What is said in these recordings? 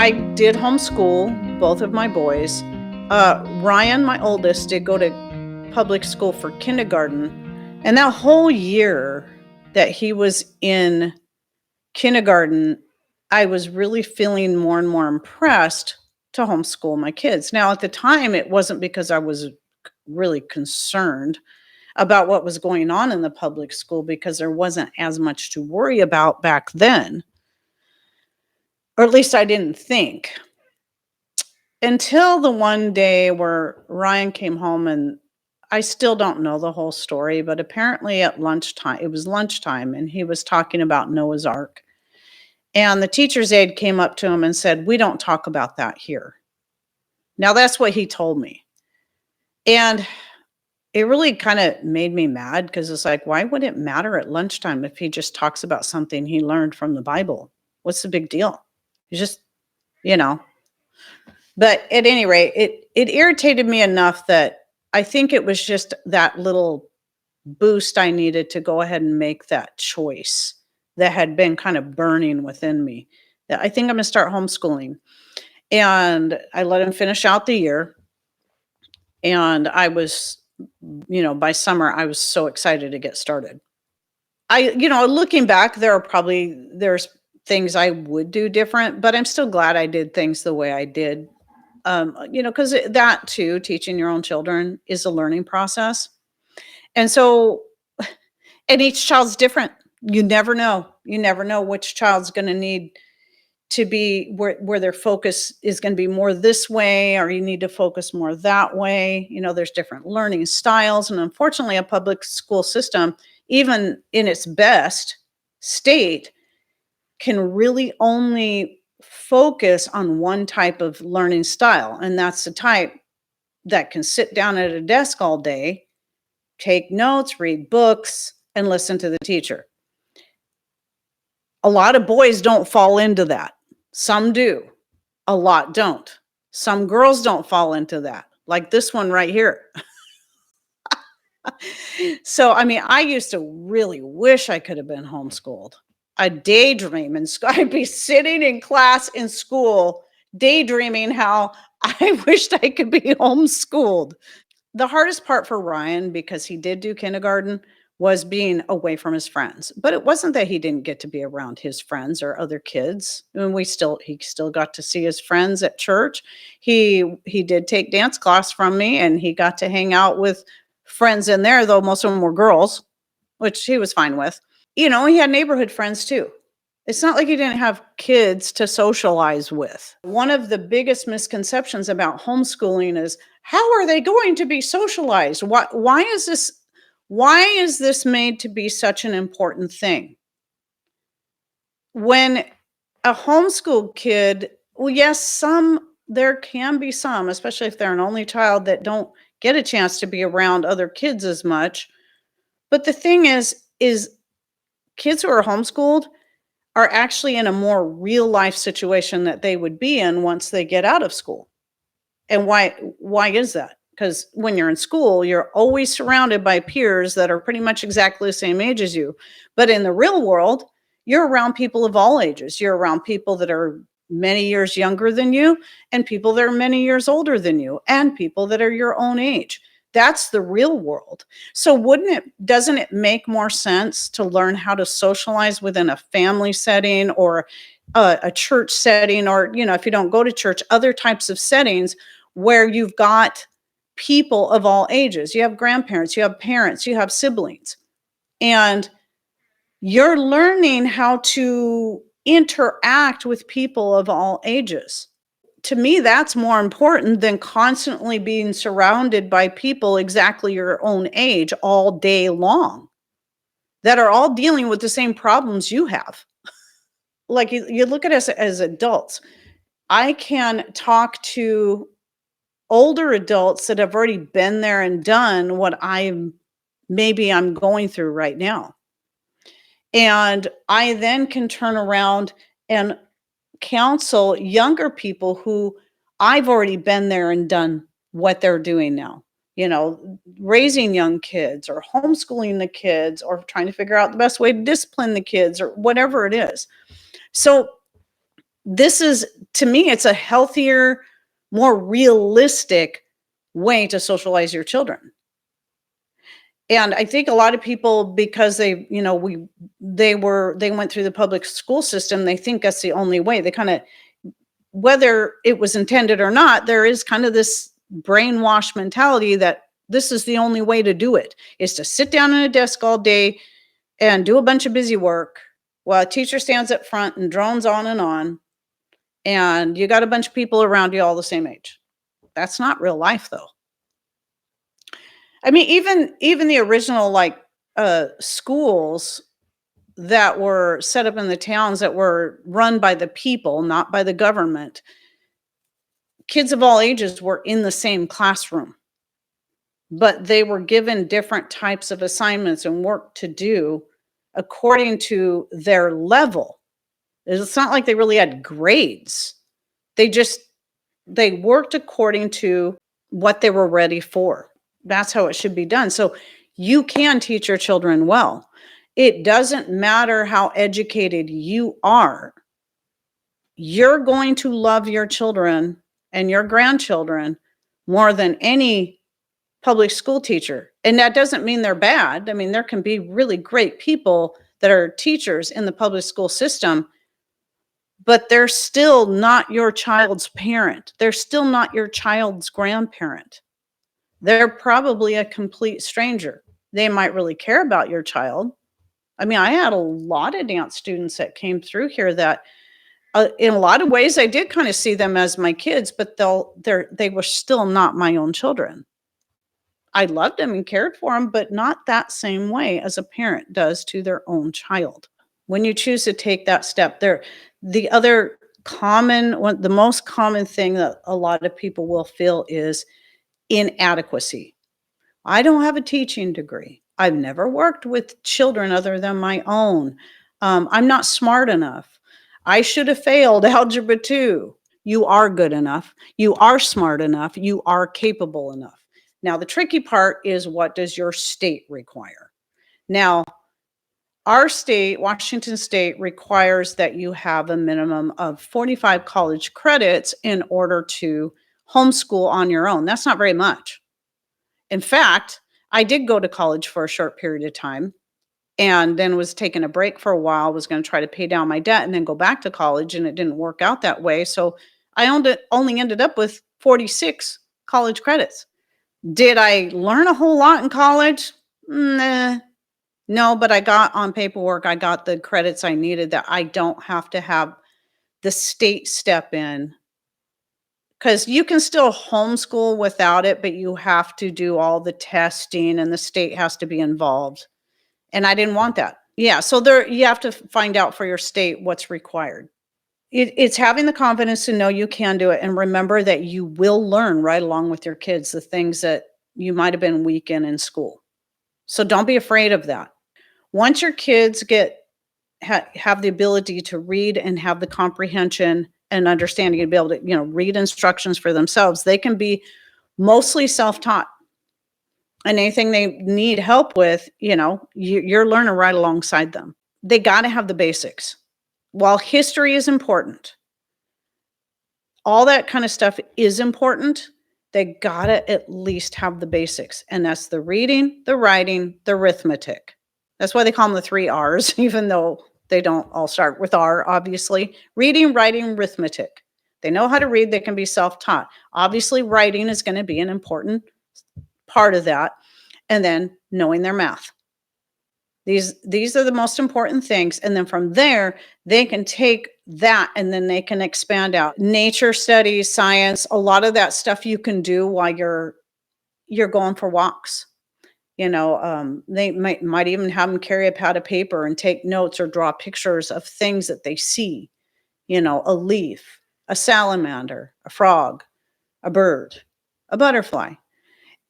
I did homeschool both of my boys. Ryan, my oldest, did go to public school for kindergarten. And that whole year that he was in kindergarten, I was really feeling more and more impressed to homeschool my kids. Now, at the time, it wasn't because I was really concerned about what was going on in the public school because there wasn't as much to worry about back then, or at least I didn't think. Until the one day where Ryan came home, and I still don't know the whole story, but apparently at lunchtime, it was lunchtime, and he was talking about Noah's Ark. And the teacher's aide came up to him and said, "We don't talk about that here." Now, that's what he told me. And it really kind of made me mad because it's like, why would it matter at lunchtime if he just talks about something he learned from the Bible? What's the big deal? He's just, you know. But at any rate, it irritated me enough that I think it was just that little boost I needed to go ahead and make that choice that had been kind of burning within me. That I think I'm going to start homeschooling. And I let him finish out the year. And I was, by summer, I was so excited to get started. Looking back, there's things I would do different, but I'm still glad I did things the way I did. Because that too, teaching your own children is a learning process. And so, and each child's different. You never know. You never know which child's going to need to be where their focus is going to be more this way, or you need to focus more that way. There's different learning styles. And unfortunately, a public school system, even in its best state, can really only focus on one type of learning style. And that's the type that can sit down at a desk all day, take notes, read books, and listen to the teacher. A lot of boys don't fall into that. Some do. A lot don't. Some girls don't fall into that, like this one right here. So, I used to really wish I could have been homeschooled. I'd daydream, and I'd be sitting in class in school, daydreaming how I wished I could be homeschooled. The hardest part for Ryan, because he did do kindergarten, was being away from his friends. But it wasn't that he didn't get to be around his friends or other kids. And he still got to see his friends at church. He did take dance class from me, and he got to hang out with friends in there, though most of them were girls, which he was fine with. He had neighborhood friends too. It's not like he didn't have kids to socialize with. One of the biggest misconceptions about homeschooling is, how are they going to be socialized? Why is this made to be such an important thing? When a homeschool kid, well, yes, there can be some, especially if they're an only child, that don't get a chance to be around other kids as much. But the thing is kids who are homeschooled are actually in a more real life situation that they would be in once they get out of school. And why is that? Because when you're in school, you're always surrounded by peers that are pretty much exactly the same age as you. But in the real world, you're around people of all ages. You're around people that are many years younger than you, and people that are many years older than you, and people that are your own age. That's the real world. So doesn't it make more sense to learn how to socialize within a family setting or a church setting, or, if you don't go to church, other types of settings where you've got people of all ages. You have grandparents, you have parents, you have siblings, and you're learning how to interact with people of all ages. To me, that's more important than constantly being surrounded by people exactly your own age all day long that are all dealing with the same problems you have. Like, you look at us as adults. I can talk to older adults that have already been there and done what I'm going through right now. And I then can turn around and counsel younger people who I've already been there and done what they're doing now, raising young kids or homeschooling the kids or trying to figure out the best way to discipline the kids or whatever it is. So this is, to me, it's a healthier, more realistic way to socialize your children. And I think a lot of people, because they went through the public school system, they think that's the only way. They kind of, whether it was intended or not, there is kind of this brainwash mentality that this is the only way to do it, is to sit down at a desk all day and do a bunch of busy work while a teacher stands up front and drones on, and you got a bunch of people around you all the same age. That's not real life, though. I mean, even the original, like, schools that were set up in the towns that were run by the people, not by the government, kids of all ages were in the same classroom, but they were given different types of assignments and work to do according to their level. It's not like they really had grades. They worked according to what they were ready for. That's how it should be done. So you can teach your children well. It doesn't matter how educated you are. You're going to love your children and your grandchildren more than any public school teacher. And that doesn't mean they're bad. I mean, there can be really great people that are teachers in the public school system, but they're still not your child's parent. They're still not your child's grandparent. They're probably a complete stranger. They might really care about your child. I mean, I had a lot of dance students that came through here that, in a lot of ways, I did kind of see them as my kids, but they were still not my own children. I loved them and cared for them, but not that same way as a parent does to their own child. When you choose to take that step, the most common thing that a lot of people will feel is inadequacy. I don't have a teaching degree. I've never worked with children other than my own. I'm not smart enough. I should have failed Algebra 2. You are good enough. You are smart enough. You are capable enough. Now, the tricky part is, what does your state require? Now, our state, Washington State, requires that you have a minimum of 45 college credits in order to homeschool on your own. That's not very much. In fact, I did go to college for a short period of time and then was taking a break for a while, was going to try to pay down my debt and then go back to college, and it didn't work out that way. So I only ended up with 46 college credits. Did I learn a whole lot in college? Nah. No, but I got on paperwork, I got the credits I needed that I don't have to have the state step in. Because you can still homeschool without it, but you have to do all the testing and the state has to be involved. And I didn't want that. Yeah, so you have to find out for your state what's required. It's having the confidence to know you can do it, and remember that you will learn right along with your kids the things that you might have been weak in school. So don't be afraid of that. Once your kids have the ability to read and have the comprehension and understanding to be able to, read instructions for themselves, they can be mostly self-taught. And anything they need help with, you're learning right alongside them. They got to have the basics. While history is important, all that kind of stuff is important, they got to at least have the basics. And that's the reading, the writing, the arithmetic. That's why they call them the 3 R's, even though they don't all start with R, obviously. Reading, writing, arithmetic. They know how to read. They can be self-taught. Obviously, writing is going to be an important part of that. And then knowing their math. These are the most important things. And then from there, they can take that and then they can expand out. Nature studies, science, a lot of that stuff you can do while you're going for walks. They might even have them carry a pad of paper and take notes or draw pictures of things that they see. A leaf, a salamander, a frog, a bird, a butterfly.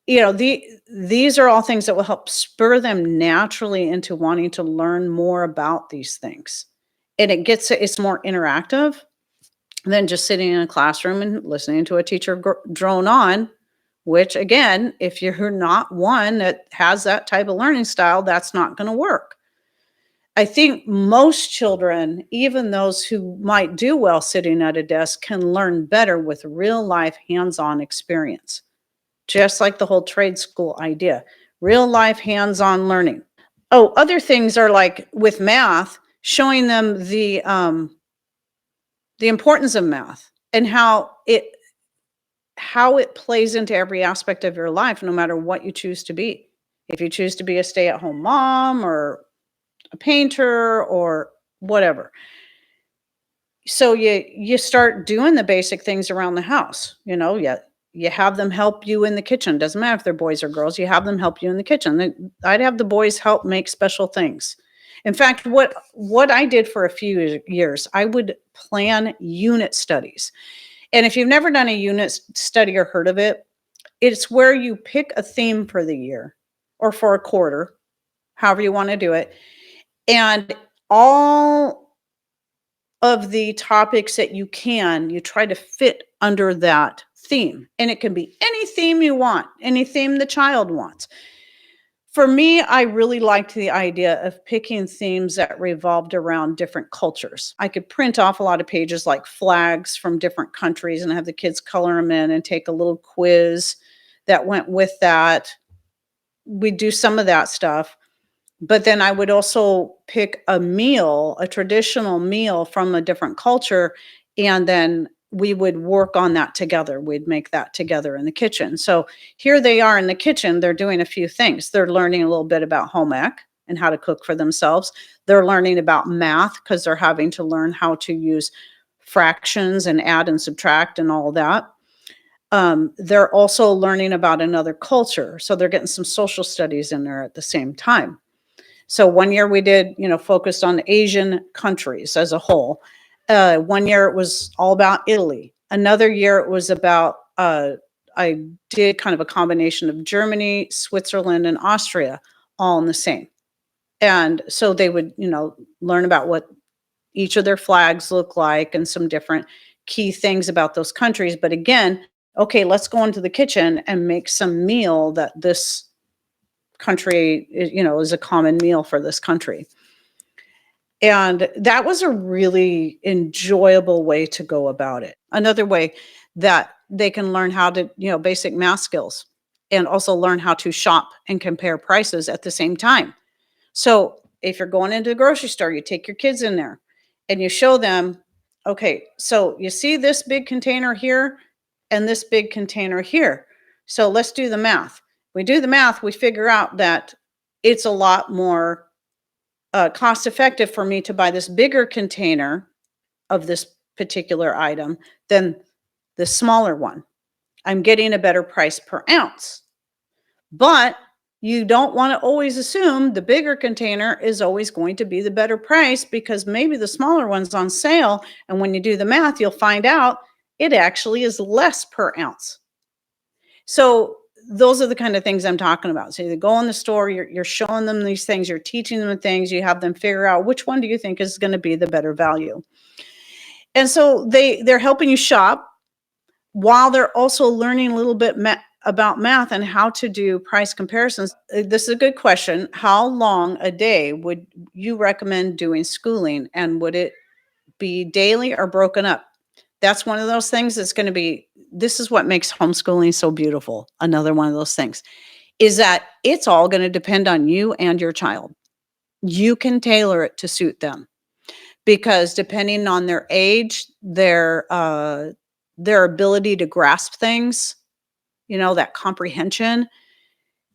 These are all things that will help spur them naturally into wanting to learn more about these things. And it's more interactive than just sitting in a classroom and listening to a teacher drone on, which, again, if you're not one that has that type of learning style, that's not going to work. I think most children, even those who might do well sitting at a desk, can learn better with real life hands on experience, just like the whole trade school idea. Real life hands on learning. Oh, other things are like with math, showing them the importance of math and how it plays into every aspect of your life, no matter what you choose to be. If you choose to be a stay at home mom or a painter or whatever. So you start doing the basic things around the house. You have them help you in the kitchen. Doesn't matter if they're boys or girls. You have them help you in the kitchen. I'd have the boys help make special things. In fact, what I did for a few years, I would plan unit studies. And if you've never done a unit study or heard of it, it's where you pick a theme for the year or for a quarter, however you want to do it. And all of the topics that you try to fit under that theme. And it can be any theme you want, any theme the child wants. For me, I really liked the idea of picking themes that revolved around different cultures. I could print off a lot of pages like flags from different countries and have the kids color them in and take a little quiz that went with that. We'd do some of that stuff. But then I would also pick a traditional meal from a different culture, and then we would work on that together. We'd make that together in the kitchen. So here they are in the kitchen. They're doing a few things. They're learning a little bit about home ec and how to cook for themselves. They're learning about math because they're having to learn how to use fractions and add and subtract and all that. They're also learning about another culture. So they're getting some social studies in there at the same time. So one year we did, focused on Asian countries as a whole. One year it was all about Italy. Another year it was about, I did kind of a combination of Germany, Switzerland, and Austria, all in the same. And so they would, learn about what each of their flags look like and some different key things about those countries. But again, okay, let's go into the kitchen and make some meal that this country, is a common meal for this country. And that was a really enjoyable way to go about it. Another way that they can learn how to, basic math skills and also learn how to shop and compare prices at the same time. So if you're going into the grocery store, you take your kids in there and you show them, okay, so you see this big container here and this big container here. So let's do the math. We do the math, we figure out that it's a lot more cost effective for me to buy this bigger container of this particular item than the smaller one. I'm getting a better price per ounce. But you don't want to always assume the bigger container is always going to be the better price, because maybe the smaller one's on sale. And when you do the math, you'll find out it actually is less per ounce. So those are the kind of things I'm talking about. So you go in the store, you're showing them these things, you're teaching them things, you have them figure out which one do you think is going to be the better value. And so they're helping you shop while they're also learning a little bit about math and how to do price comparisons. This is a good question. How long a day would you recommend doing schooling, and would it be daily or broken up? That's one of those things that's going to be, this is what makes homeschooling so beautiful. Another one of those things is that it's all going to depend on you and your child. You can tailor it to suit them, because depending on their age, their ability to grasp things, that comprehension,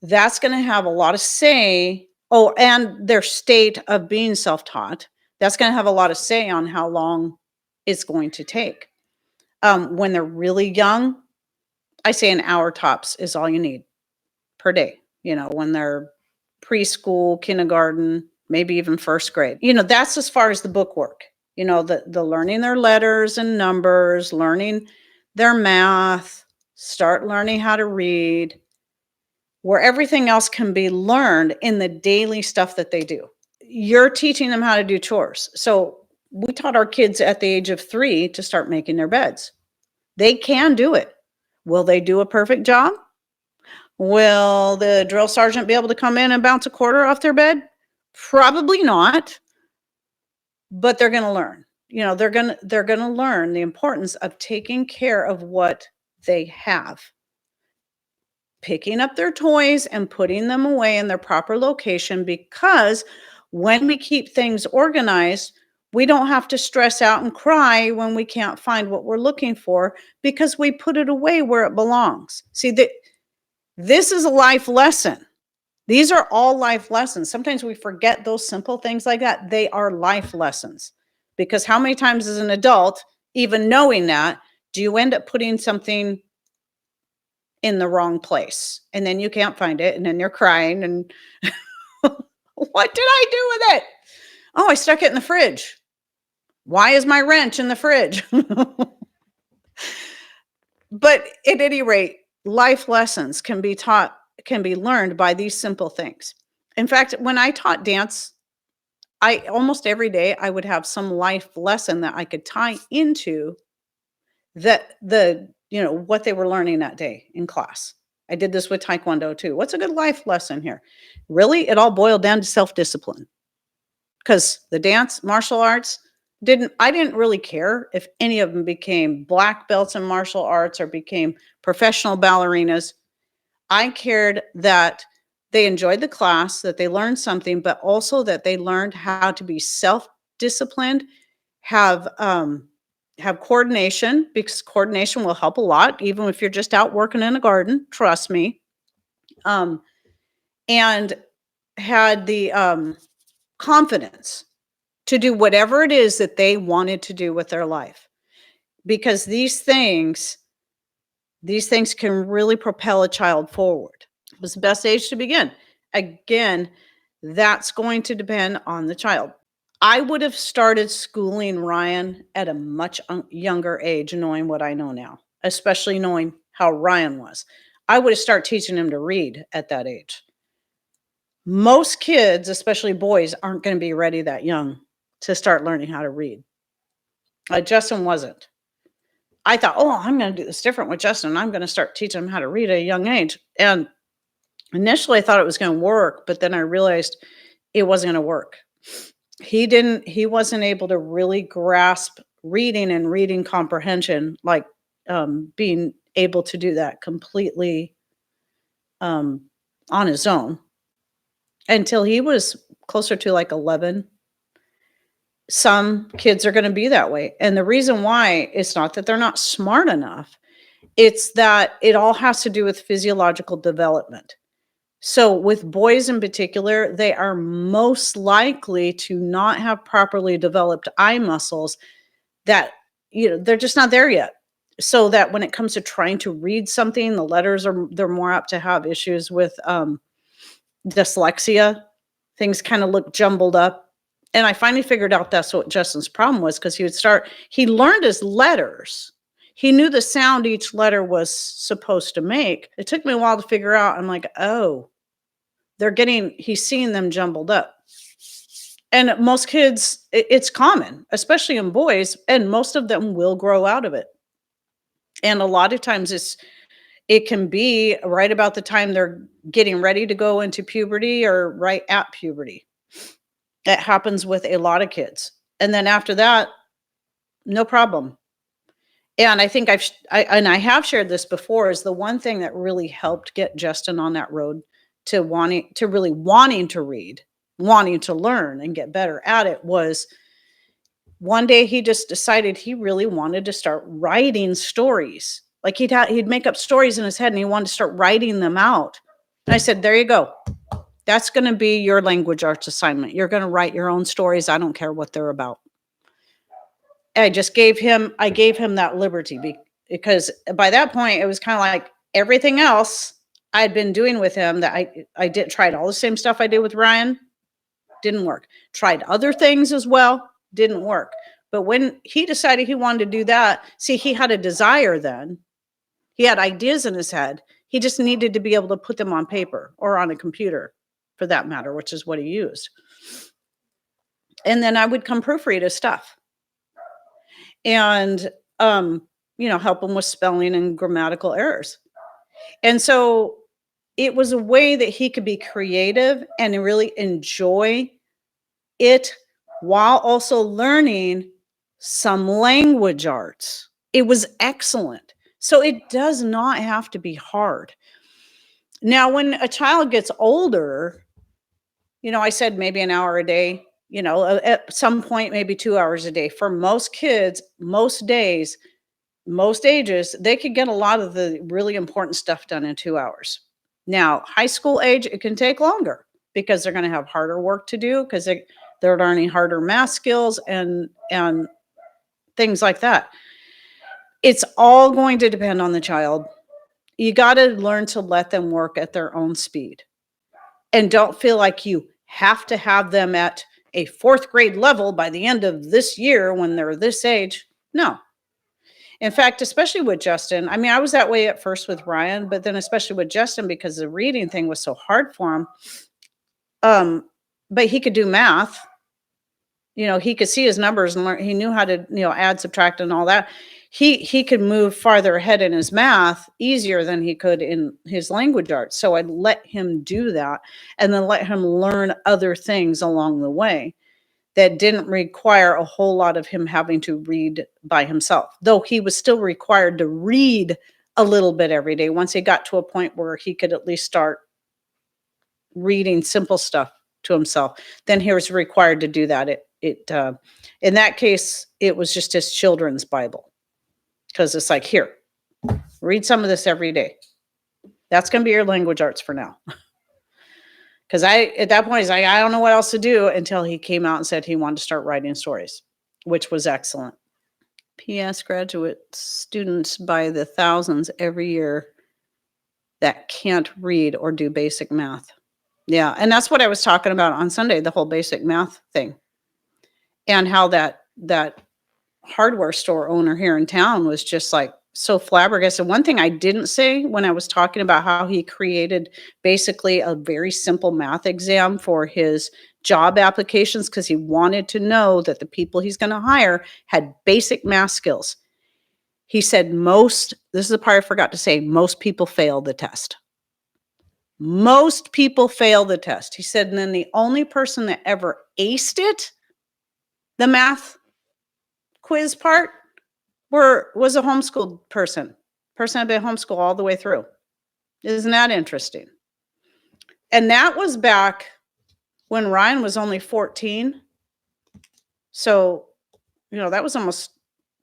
that's going to have a lot of say. Oh, and their state of being self-taught, that's going to have a lot of say on how long it's going to take. When they're really young, I say an hour tops is all you need per day. When they're preschool, kindergarten, maybe even first grade, that's as far as the book work, the learning their letters and numbers, learning their math, start learning how to read, where everything else can be learned in the daily stuff that they do. You're teaching them how to do chores. So we taught our kids at the age of 3 to start making their beds. They can do it. Will they do a perfect job? Will the drill sergeant be able to come in and bounce a quarter off their bed? Probably not. but they're going to learn. They're going to learn the importance of taking care of what they have, picking up their toys and putting them away in their proper location, because when we keep things organized, we don't have to stress out and cry when we can't find what we're looking for, because we put it away where it belongs. See, this is a life lesson. These are all life lessons. Sometimes we forget those simple things like that. They are life lessons, because how many times as an adult, even knowing that, do you end up putting something in the wrong place, and then you can't find it, and then you're crying and what did I do with it? Oh, I stuck it in the fridge. Why is my wrench in the fridge? But at any rate, life lessons can be taught, can be learned by these simple things. In fact, when I taught dance, I almost every day I would have some life lesson that I could tie into what they were learning that day in class. I did this with Taekwondo too. What's a good life lesson here? Really, it all boiled down to self-discipline, because the dance, martial arts, I didn't really care if any of them became black belts in martial arts or became professional ballerinas. I cared that they enjoyed the class, that they learned something, but also that they learned how to be self-disciplined, have coordination, because coordination will help a lot, even if you're just out working in a garden. Trust me. And had the confidence to do whatever it is that they wanted to do with their life, because these things can really propel a child forward. It was the best age to begin. Again, that's going to depend on the child. I would have started schooling Ryan at a much younger age, knowing what I know now, especially knowing how Ryan was. I would have started teaching him to read at that age. Most kids, especially boys, aren't going to be ready that young to start learning how to read. Justin wasn't. I thought, oh, I'm going to do this different with Justin. I'm going to start teaching him how to read at a young age. And initially I thought it was going to work, but then I realized it wasn't going to work. He wasn't able to really grasp reading and reading comprehension, like being able to do that completely on his own, until he was closer to like 11. Some kids are going to be that way. And the reason why is not that they're not smart enough. It's that it all has to do with physiological development. So with boys in particular, they are most likely to not have properly developed eye muscles, that, they're just not there yet. So that when it comes to trying to read something, the letters they're more apt to have issues with dyslexia. Things kind of look jumbled up. And I finally figured out that's what Justin's problem was, because he learned his letters. He knew the sound each letter was supposed to make. It took me a while to figure out. I'm like, oh, he's seeing them jumbled up. And most kids, it's common, especially in boys, and most of them will grow out of it. And a lot of times it can be right about the time they're getting ready to go into puberty, or right at puberty. It happens with a lot of kids. And then after that, no problem. And I think I have shared this before, is the one thing that really helped get Justin on that road to wanting to read, wanting to learn and get better at it, was one day he just decided he really wanted to start writing stories. Like he'd make up stories in his head and he wanted to start writing them out. And I said, there you go. That's going to be your language arts assignment. You're going to write your own stories. I don't care what they're about. I gave him that liberty, because by that point it was kind of like everything else I'd been doing with him that I tried all the same stuff I did with Ryan, didn't work. Tried other things as well, didn't work. But when he decided he wanted to do that, see, he had a desire then. He had ideas in his head. He just needed to be able to put them on paper or on a computer, for that matter, which is what he used. And then I would come proofread his stuff and, help him with spelling and grammatical errors. And so it was a way that he could be creative and really enjoy it while also learning some language arts. It was excellent. So it does not have to be hard. Now, when a child gets older, I said maybe an hour a day, at some point, maybe 2 hours a day. For most kids, most days, most ages, they could get a lot of the really important stuff done in 2 hours. Now, high school age, it can take longer because they're going to have harder work to do because they're learning harder math skills and things like that. It's all going to depend on the child. You got to learn to let them work at their own speed and don't feel like you have to have them at a fourth grade level by the end of this year when they're this age. No. In fact, especially with Justin, I mean, I was that way at first with Ryan, but then especially with Justin because the reading thing was so hard for him. But he could do math. He could see his numbers and learn. He knew how to, add, subtract, and all that. He could move farther ahead in his math easier than he could in his language arts. So I'd let him do that and then let him learn other things along the way that didn't require a whole lot of him having to read by himself, though he was still required to read a little bit every day. Once he got to a point where he could at least start reading simple stuff to himself, then he was required to do that. In that case, it was just his children's Bible, because it's like, here, read some of this every day. That's going to be your language arts for now. Because at that point, he's like, I don't know what else to do, until he came out and said he wanted to start writing stories, which was excellent. P.S. Graduate students by the thousands every year that can't read or do basic math. Yeah, and that's what I was talking about on Sunday, the whole basic math thing. And how that hardware store owner here in town was just like so flabbergasted. One thing I didn't say when I was talking about how he created basically a very simple math exam for his job applications, because he wanted to know that the people he's going to hire had basic math skills. He said this is the part I forgot to say, most people fail the test. Most people fail the test. He said, and then the only person that ever aced it, the math quiz part, was a homeschooled person had been homeschooled all the way through. Isn't that interesting? And that was back when Ryan was only 14. So, that was almost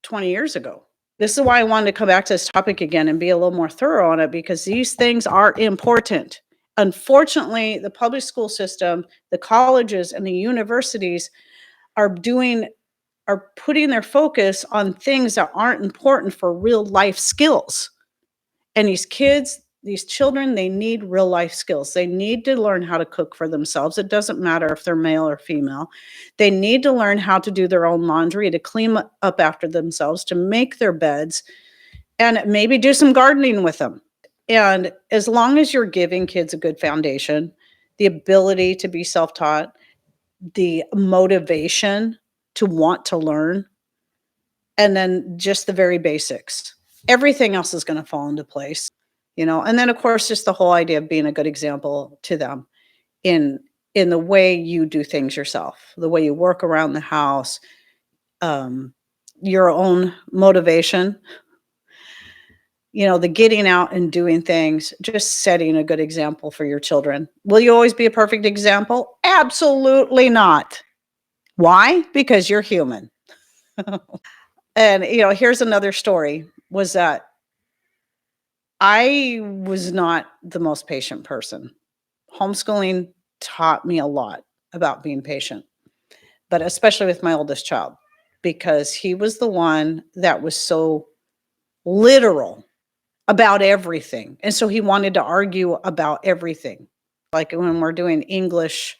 20 years ago. This is why I wanted to come back to this topic again and be a little more thorough on it, because these things are important. Unfortunately, the public school system, the colleges, and the universities are putting their focus on things that aren't important for real life skills. And these kids, these children, they need real life skills. They need to learn how to cook for themselves. It doesn't matter if they're male or female. They need to learn how to do their own laundry, to clean up after themselves, to make their beds, and maybe do some gardening with them. And as long as you're giving kids a good foundation, the ability to be self-taught, the motivation to want to learn, and then just the very basics, everything else is going to fall into place, and then of course, just the whole idea of being a good example to them in the way you do things yourself, the way you work around the house, your own motivation, the getting out and doing things, just setting a good example for your children. Will you always be a perfect example? Absolutely not. Why? Because you're human. And, here's another story, was that I was not the most patient person. Homeschooling taught me a lot about being patient, but especially with my oldest child, because he was the one that was so literal about everything. And so he wanted to argue about everything. Like when we're doing English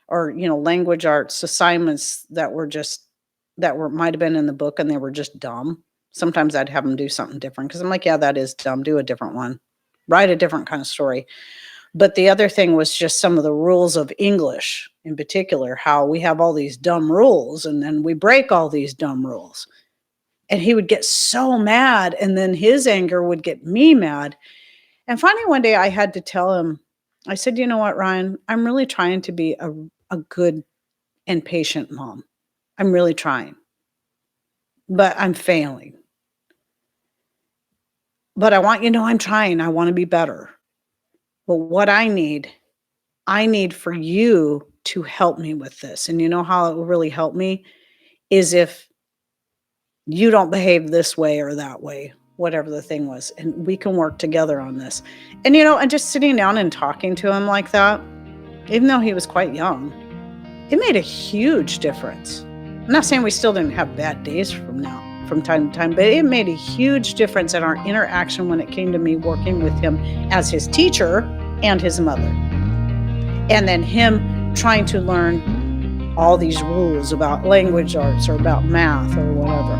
or, language arts assignments that might have been in the book and they were just dumb. Sometimes I'd have them do something different because I'm like, yeah, that is dumb. Do a different one. Write a different kind of story. But the other thing was just some of the rules of English in particular, how we have all these dumb rules and then we break all these dumb rules. And he would get so mad, and then his anger would get me mad. And finally one day I had to tell him, I said, you know what, Ryan, I'm really trying to be a good and patient mom. I'm really trying, but I'm failing. But I want you to know I'm trying. I want to be better. But what I need for you to help me with this. And you know how it will really help me is if you don't behave this way or that way, whatever the thing was. And we can work together on this. And, and just sitting down and talking to him like that, even though he was quite young, it made a huge difference. I'm not saying we still didn't have bad days from time to time, but it made a huge difference in our interaction when it came to me working with him as his teacher and his mother. And then him trying to learn all these rules about language arts or about math or whatever.